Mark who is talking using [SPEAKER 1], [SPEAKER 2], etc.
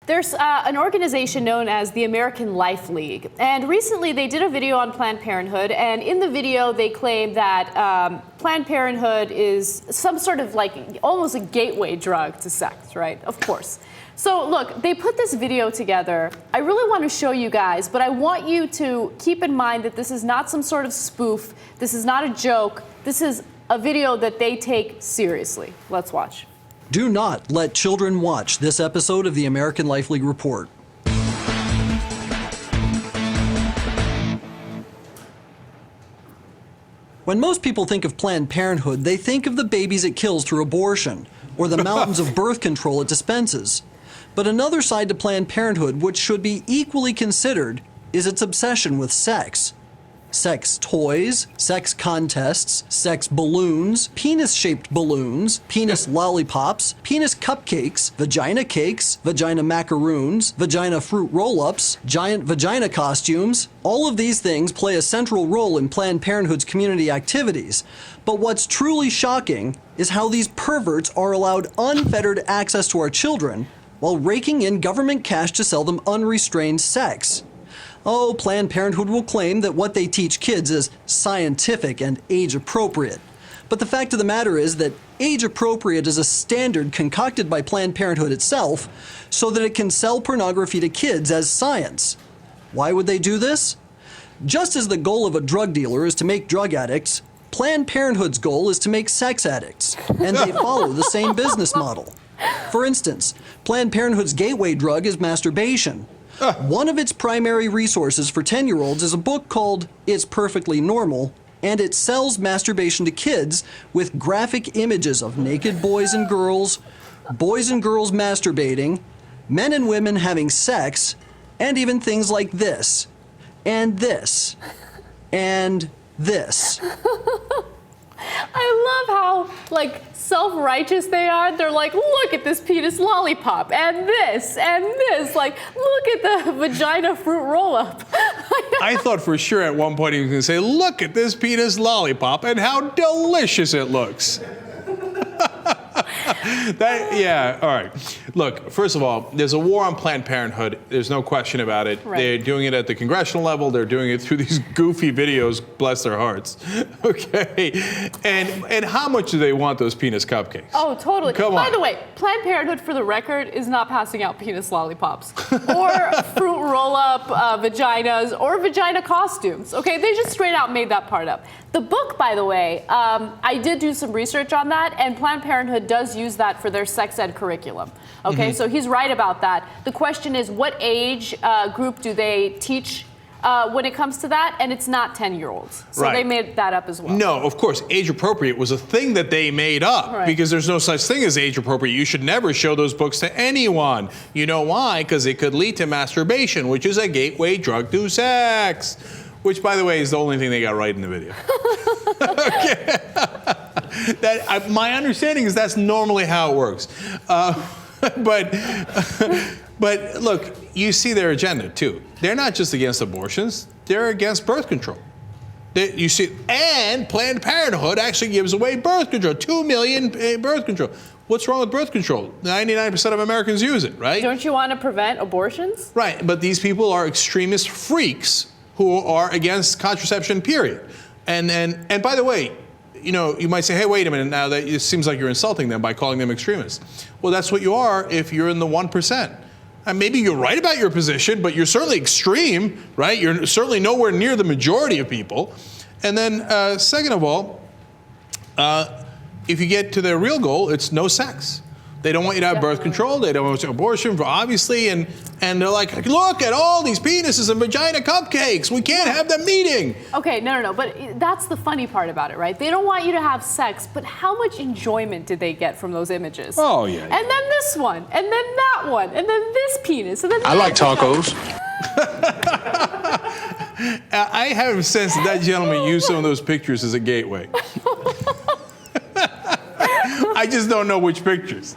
[SPEAKER 1] There's an organization known as the American Life League, and recently they did a video on Planned Parenthood, and in the video they claim that Planned Parenthood is some sort of like almost a gateway drug to sex, right? Of course. So look, they put this video together. I really want to show you guys, but I want you to keep in mind that this is not some sort of spoof. This is not a joke. This is a video that they take seriously. Let's watch.
[SPEAKER 2] Do not let children watch this episode of the American Life League Report. When most people think of Planned Parenthood, they think of the babies it kills through abortion, or the mountains of birth control it dispenses. But another side to Planned Parenthood, which should be equally considered, is its obsession with sex. Sex toys, sex contests, sex balloons, penis-shaped balloons, penis lollipops, penis cupcakes, vagina cakes, vagina macaroons, vagina fruit roll-ups, giant vagina costumes. All of these things play a central role in Planned Parenthood's community activities. But what's truly shocking is how these perverts are allowed unfettered access to our children while raking in government cash to sell them unrestrained sex. Oh, Planned Parenthood will claim that what they teach kids is scientific and age-appropriate. But the fact of the matter is that age-appropriate is a standard concocted by Planned Parenthood itself so that it can sell pornography to kids as science. Why would they do this? Just as the goal of a drug dealer is to make drug addicts, Planned Parenthood's goal is to make sex addicts, and they follow the same business model. For instance, Planned Parenthood's gateway drug is masturbation. One of its primary resources for 10-year-olds is a book called It's Perfectly Normal, and it sells masturbation to kids with graphic images of naked boys and girls masturbating, men and women having sex, and even things like this, and this, and this.
[SPEAKER 1] I love how, like, self-righteous they are. They're like, look at this penis lollipop, and this, like, look at the vagina fruit roll-up.
[SPEAKER 3] I thought for sure at one point he was going to say, look at this penis lollipop and how delicious it looks. Yeah, all right. Look, first of all, there's a war on Planned Parenthood. There's no question about it.
[SPEAKER 1] Right.
[SPEAKER 3] They're doing it at the congressional level. They're doing it through these goofy videos, bless their hearts. Okay? And how much do they want those penis cupcakes?
[SPEAKER 1] Oh, totally.
[SPEAKER 3] Come on.
[SPEAKER 1] By the way, Planned Parenthood, for the record, is not passing out penis lollipops or fruit roll-up vaginas or vagina costumes. Okay? They just straight out made that part up. The book, by the way, I did do some research on that, and Planned Parenthood does use that for their sex ed curriculum. Okay, so he's right about that. The question is, what age group do they teach when it comes to that? And it's not 10-year-olds. So
[SPEAKER 3] Right.
[SPEAKER 1] they made that up as well.
[SPEAKER 3] No, of course, age appropriate was a thing that they made up because there's no such thing as age appropriate. You should never show those books to anyone. You know why? Because it could lead to masturbation, which is a gateway drug to sex. Which, by the way, is the only thing they got right in the video. Okay. My understanding is that's normally how it works. But look, you see their agenda too. They're not just against abortions; they're against birth control. You see, and Planned Parenthood actually gives away birth control, 2 million birth control. What's wrong with birth control? 99% of Americans use it, right?
[SPEAKER 1] Don't you want to prevent abortions?
[SPEAKER 3] Right, but these people are extremist freaks who are against contraception, period. And by the way, you know, you might say, hey, wait a minute, now that it seems like you're insulting them by calling them extremists. Well, that's what you are if you're in the 1%. And maybe you're right about your position, but you're certainly extreme, right? You're certainly nowhere near the majority of people. And then second of all, if you get to their real goal, it's no sex. They don't want you to have birth control. They don't want you to abortion, obviously. And they're like, look at all these penises and vagina cupcakes. We can't have them meeting.
[SPEAKER 1] Okay, no. But that's the funny part about it, right? They don't want you to have sex, but how much enjoyment did they get from those images?
[SPEAKER 3] Oh, yeah.
[SPEAKER 1] And then this one, and then that one, and then this penis, and then
[SPEAKER 4] I like tacos.
[SPEAKER 3] I have a sense that gentleman used some of those pictures as a gateway. I just don't know which pictures.